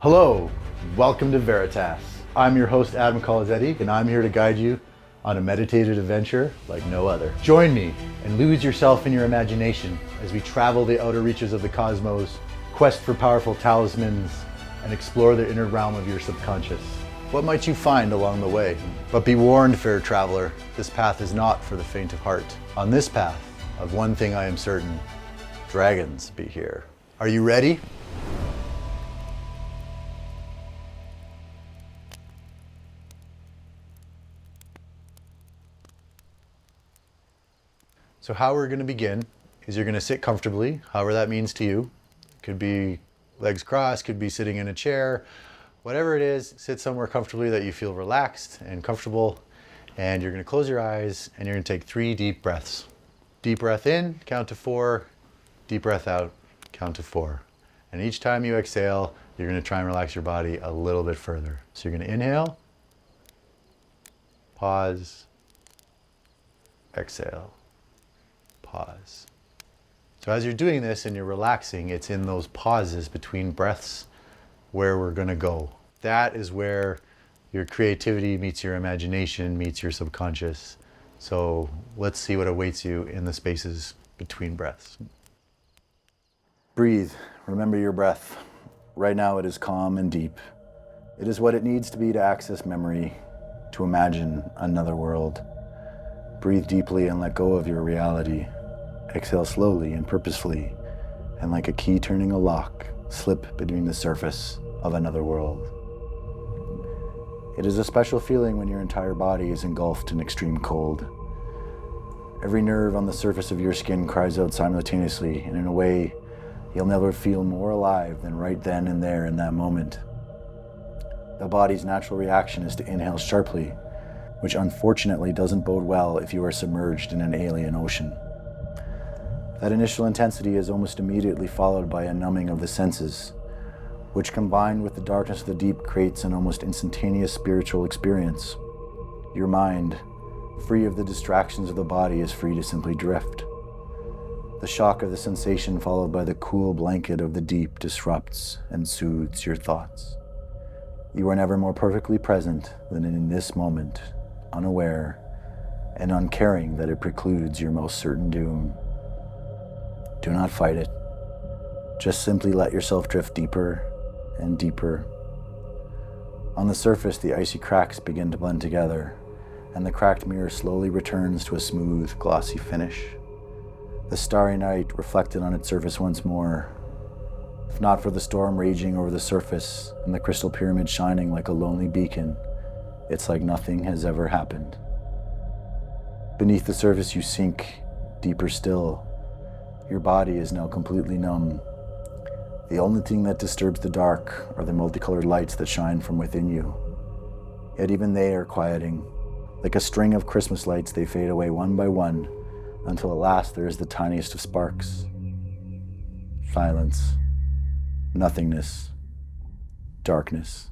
Hello, welcome to Veritas. I'm your host, Adam Colazetti, and I'm here to guide you on a meditative adventure like no other. Join me and lose yourself in your imagination as we travel the outer reaches of the cosmos, quest for powerful talismans, and explore the inner realm of your subconscious. What might you find along the way? But be warned, fair traveler, this path is not for the faint of heart. On this path, of one thing I am certain, dragons be here. Are you ready? So how we're going to begin is you're going to sit comfortably, however that means to you. Could be legs crossed, could be sitting in a chair, whatever it is, sit somewhere comfortably that you feel relaxed and comfortable. And you're going to close your eyes and you're going to take 3 deep breaths. Deep breath in, count to 4. Deep breath out, count to 4. And each time you exhale, you're going to try and relax your body a little bit further. So you're going to inhale, pause, exhale. Pause. So as you're doing this and you're relaxing, it's in those pauses between breaths where we're going to go. That is where your creativity meets your imagination, meets your subconscious. So let's see what awaits you in the spaces between breaths. Breathe. Remember your breath. Right now it is calm and deep. It is what it needs to be to access memory, to imagine another world. Breathe deeply and let go of your reality. Exhale slowly and purposefully, and like a key turning a lock, slip between the surface of another world. It is a special feeling when your entire body is engulfed in extreme cold. Every nerve on the surface of your skin cries out simultaneously, and in a way, you'll never feel more alive than right then and there in that moment. The body's natural reaction is to inhale sharply, which unfortunately doesn't bode well if you are submerged in an alien ocean. That initial intensity is almost immediately followed by a numbing of the senses, which combined with the darkness of the deep creates an almost instantaneous spiritual experience. Your mind, free of the distractions of the body, is free to simply drift. The shock of the sensation followed by the cool blanket of the deep disrupts and soothes your thoughts. You are never more perfectly present than in this moment, unaware and uncaring that it precludes your most certain doom. Do not fight it. Just simply let yourself drift deeper and deeper. On the surface, the icy cracks begin to blend together, and the cracked mirror slowly returns to a smooth, glossy finish. The starry night reflected on its surface once more. If not for the storm raging over the surface and the crystal pyramid shining like a lonely beacon, it's like nothing has ever happened. Beneath the surface, you sink deeper still. Your body is now completely numb. The only thing that disturbs the dark are the multicolored lights that shine from within you. Yet even they are quieting. Like a string of Christmas lights, they fade away one by one, until at last there is the tiniest of sparks. Silence. Nothingness. Darkness.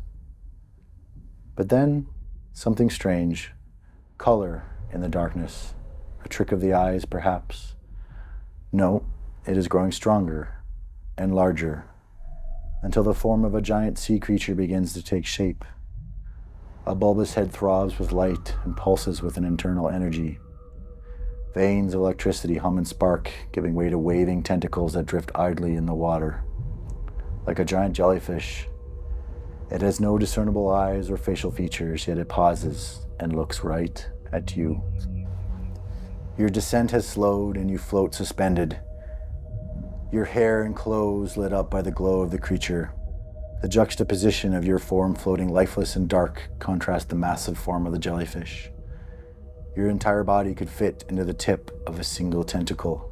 But then, something strange. Color in the darkness. A trick of the eyes, perhaps. No, it is growing stronger and larger until the form of a giant sea creature begins to take shape. A bulbous head throbs with light and pulses with an internal energy. Veins of electricity hum and spark, giving way to waving tentacles that drift idly in the water. Like a giant jellyfish, it has no discernible eyes or facial features, yet it pauses and looks right at you. Your descent has slowed and you float suspended. Your hair and clothes lit up by the glow of the creature. The juxtaposition of your form floating lifeless and dark contrasts the massive form of the jellyfish. Your entire body could fit into the tip of a single tentacle.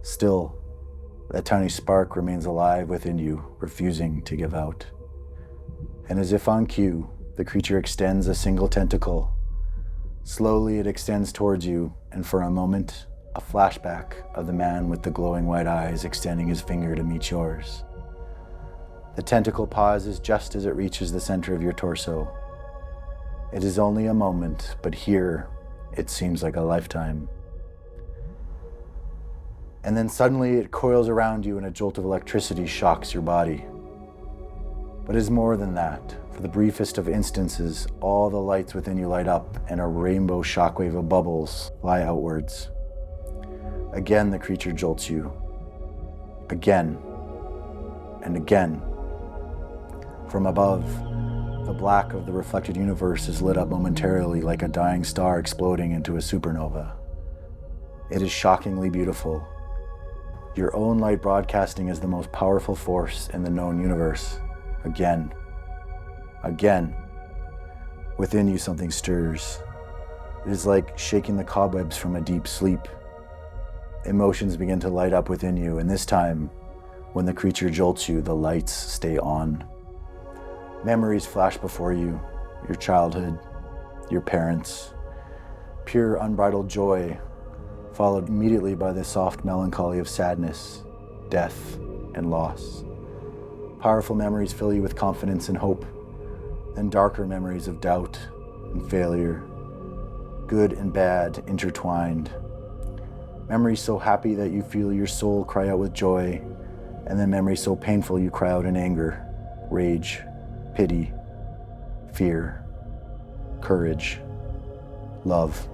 Still, that tiny spark remains alive within you, refusing to give out. And as if on cue, the creature extends a single tentacle. Slowly it extends towards you, and for a moment, a flashback of the man with the glowing white eyes extending his finger to meet yours. The tentacle pauses just as it reaches the center of your torso. It is only a moment, but here, it seems like a lifetime. And then suddenly it coils around you and a jolt of electricity shocks your body. But it is more than that. For the briefest of instances, all the lights within you light up and a rainbow shockwave of bubbles fly outwards. Again, the creature jolts you. Again and again. From above, the black of the reflected universe is lit up momentarily like a dying star exploding into a supernova. It is shockingly beautiful. Your own light broadcasting is the most powerful force in the known universe. Again. Again. Within you something stirs. It is like shaking the cobwebs from a deep sleep. Emotions begin to light up within you, and this time, when the creature jolts you, the lights stay on. Memories flash before you, your childhood, your parents. Pure unbridled joy, followed immediately by the soft melancholy of sadness, death, and loss. Powerful memories fill you with confidence and hope, then darker memories of doubt and failure, good and bad intertwined. Memories so happy that you feel your soul cry out with joy, and then memories so painful you cry out in anger, rage, pity, fear, courage, love.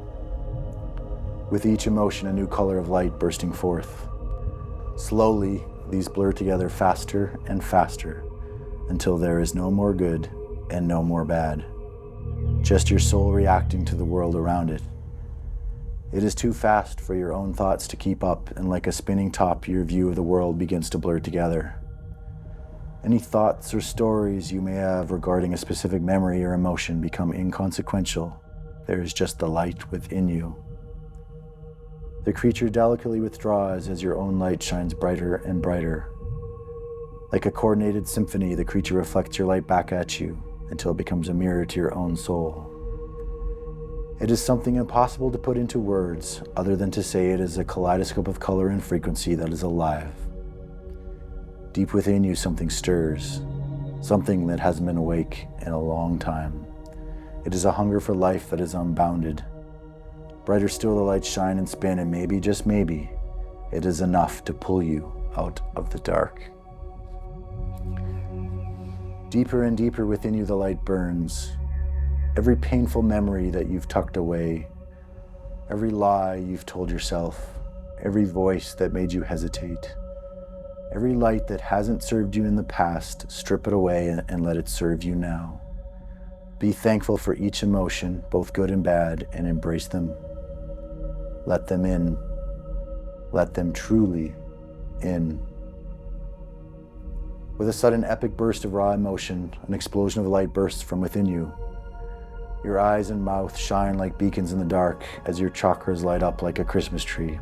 With each emotion, a new color of light bursting forth. Slowly, these blur together faster and faster until there is no more good and no more bad. Just your soul reacting to the world around it. It is too fast for your own thoughts to keep up, and like a spinning top, your view of the world begins to blur together. Any thoughts or stories you may have regarding a specific memory or emotion become inconsequential. There is just the light within you. The creature delicately withdraws as your own light shines brighter and brighter. Like a coordinated symphony, the creature reflects your light back at you until it becomes a mirror to your own soul. It is something impossible to put into words, other than to say it is a kaleidoscope of color and frequency that is alive. Deep within you, something stirs, something that hasn't been awake in a long time. It is a hunger for life that is unbounded. Brighter still the lights shine and spin, and maybe, just maybe, it is enough to pull you out of the dark. Deeper and deeper within you, the light burns. Every painful memory that you've tucked away, every lie you've told yourself, every voice that made you hesitate, every light that hasn't served you in the past, strip it away and let it serve you now. Be thankful for each emotion, both good and bad, and embrace them. Let them in. Let them truly in. With a sudden epic burst of raw emotion, an explosion of light bursts from within you. Your eyes and mouth shine like beacons in the dark as your chakras light up like a Christmas tree.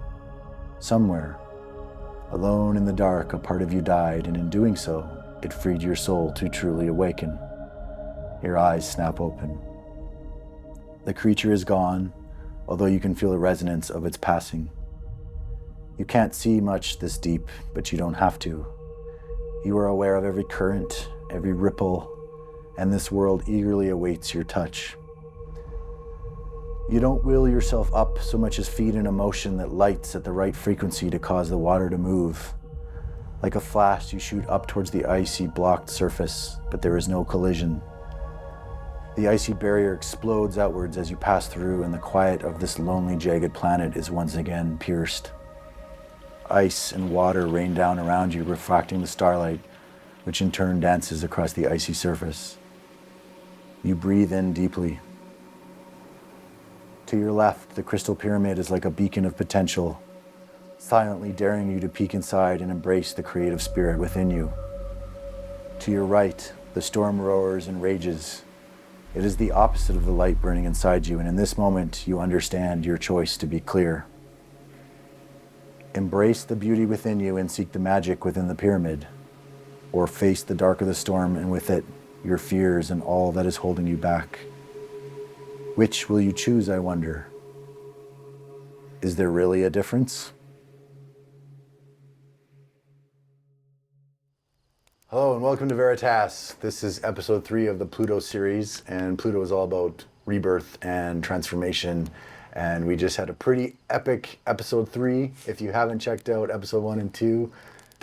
Somewhere, alone in the dark, a part of you died, and in doing so, it freed your soul to truly awaken. Your eyes snap open. The creature is gone, although you can feel the resonance of its passing. You can't see much this deep, but you don't have to. You are aware of every current, every ripple, and this world eagerly awaits your touch. You don't will yourself up so much as feed an emotion that lights at the right frequency to cause the water to move. Like a flash, you shoot up towards the icy blocked surface, but there is no collision. The icy barrier explodes outwards as you pass through, and the quiet of this lonely, jagged planet is once again pierced. Ice and water rain down around you, refracting the starlight, which in turn dances across the icy surface. You breathe in deeply. To your left, the crystal pyramid is like a beacon of potential, silently daring you to peek inside and embrace the creative spirit within you. To your right, the storm roars and rages. It is the opposite of the light burning inside you, and in this moment, you understand your choice to be clear. Embrace the beauty within you and seek the magic within the pyramid, or face the dark of the storm and with it, your fears and all that is holding you back. Which will you choose, I wonder? Is there really a difference? Hello and welcome to Veritas. This is episode 3 of the Pluto series, and Pluto is all about rebirth and transformation. And we just had a pretty epic episode 3. If you haven't checked out episode 1 and 2,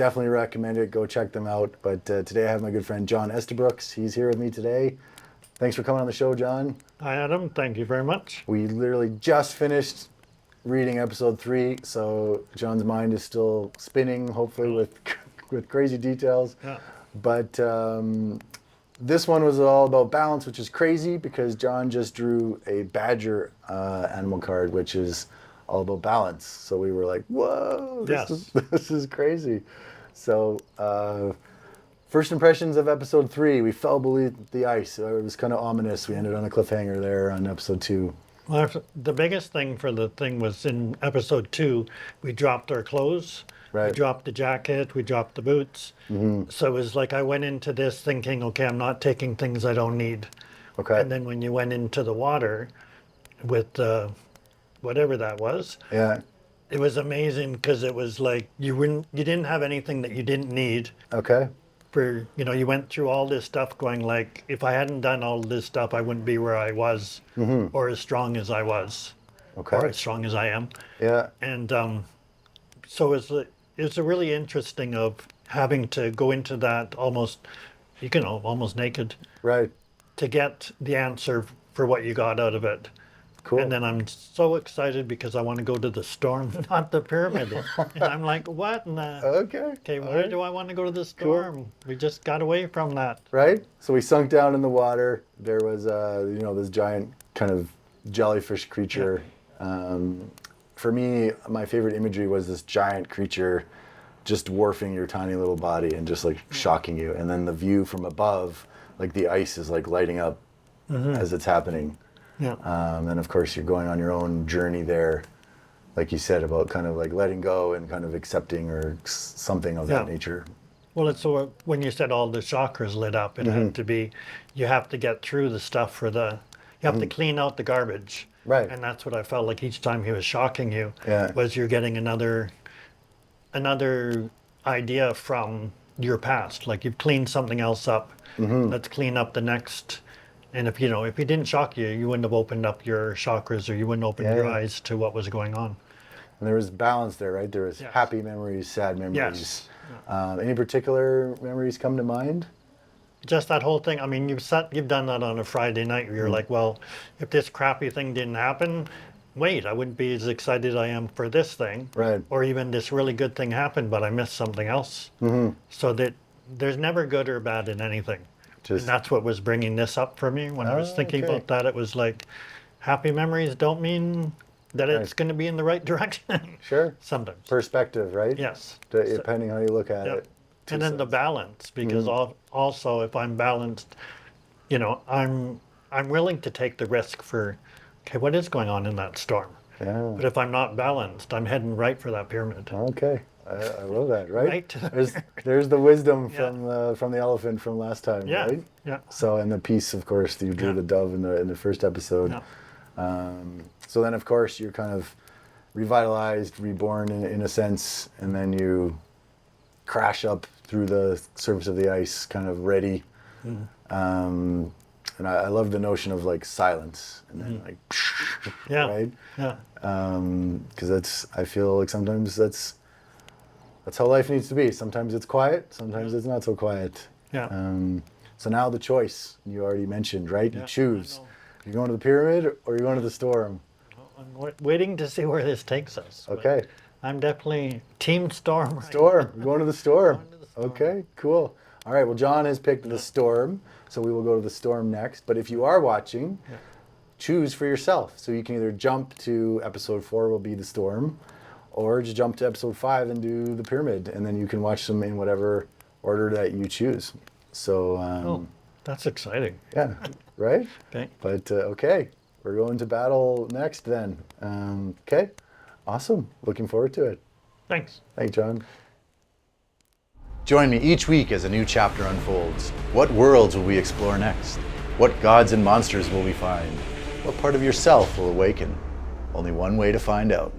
Definitely recommend it. Go check them out. But today I have my good friend John Estabrooks. He's here with me today. Thanks for coming on the show, John. Hi, Adam. Thank you very much. We literally just finished reading episode 3, so John's mind is still spinning, hopefully with crazy details. Yeah. But this one was all about balance, which is crazy because John just drew a badger animal card, which is all about balance. So we were like, whoa, this is crazy. So first impressions of episode 3, we fell beneath the ice. It was kind of ominous. We ended on a cliffhanger there on episode 2. Well, the biggest thing for the thing was in episode 2, we dropped our clothes. Right. We dropped the jacket, we dropped the boots. Mm-hmm. So it was like I went into this thinking, okay, I'm not taking things I don't need. Okay. And then when you went into the water with whatever that was, yeah, it was amazing because it was like you didn't have anything that you didn't need. Okay. You went through all this stuff going like, if I hadn't done all this stuff, I wouldn't be where I was, or as strong as I was, or as strong as I am. Yeah. And so it's a really interesting of having to go into that almost naked, Right. to get the answer for what you got out of it. Cool. And then I'm so excited because I want to go to the storm, not the pyramid. And I'm like, what? Okay, why do I want to go to the storm? Cool. We just got away from that. Right? So we sunk down in the water. There was, this giant kind of jellyfish creature. Yeah. For me, my favorite imagery was this giant creature just dwarfing your tiny little body and just like shocking you. And then the view from above, like the ice is like lighting up as it's happening. Yeah. And of course, you're going on your own journey there, like you said, about kind of like letting go and kind of accepting or something of that nature. Well, it's when you said all the chakras lit up, it had to be, you have to get through the stuff you have to clean out the garbage. Right. And that's what I felt like each time he was shocking you, Yeah. was you're getting another idea from your past. Like you've cleaned something else up. Let's clean up the next. And if he didn't shock you, you wouldn't have opened up your chakras, or you wouldn't open your eyes to what was going on. And there was balance there, right? There was happy memories, sad memories. Yes. Any particular memories come to mind? Just that whole thing. I mean, you've done that on a Friday night where you're like, well, if this crappy thing didn't happen, wait, I wouldn't be as excited I am for this thing. Right. Or even this really good thing happened, but I missed something else. So that there's never good or bad in anything. And that's what was bringing this up for me. When I was thinking about that, it was like, happy memories don't mean that it's going to be in the right direction. Sure. Sometimes. Perspective, right? Yes. Depending how you look at it. And then the balance, because also if I'm balanced, I'm willing to take the risk for, okay, what is going on in that storm? Yeah. But if I'm not balanced, I'm heading right for that pyramid. Okay. I love that, right? Right. There's the wisdom from the elephant from last time, right? Yeah. So, and the piece, of course, you drew the dove in the first episode. Yeah. So then, of course, you're kind of revitalized, reborn in a sense, and then you crash up through the surface of the ice, kind of ready. And I love the notion of like silence, and then like, right? Yeah. Because I feel like sometimes that's how life needs to be. Sometimes it's quiet, sometimes it's not so quiet. Yeah. So now the choice, you already mentioned, right? You choose. You're going to the pyramid or you're going to the storm. I'm waiting to see where this takes us. Okay. I'm definitely team storm. Right? Storm. We're going to the storm. Okay, cool. All right, well, John has picked the storm, so we will go to the storm next. But if you are watching, choose for yourself. So you can either jump to episode 4 will be the storm, or just jump to episode 5 and do the pyramid, and then you can watch them in whatever order that you choose. So that's exciting. Yeah, right? Okay. But okay, we're going to battle next then. Okay, awesome. Looking forward to it. Thanks. Thanks, John. Join me each week as a new chapter unfolds. What worlds will we explore next? What gods and monsters will we find? What part of yourself will awaken? Only one way to find out.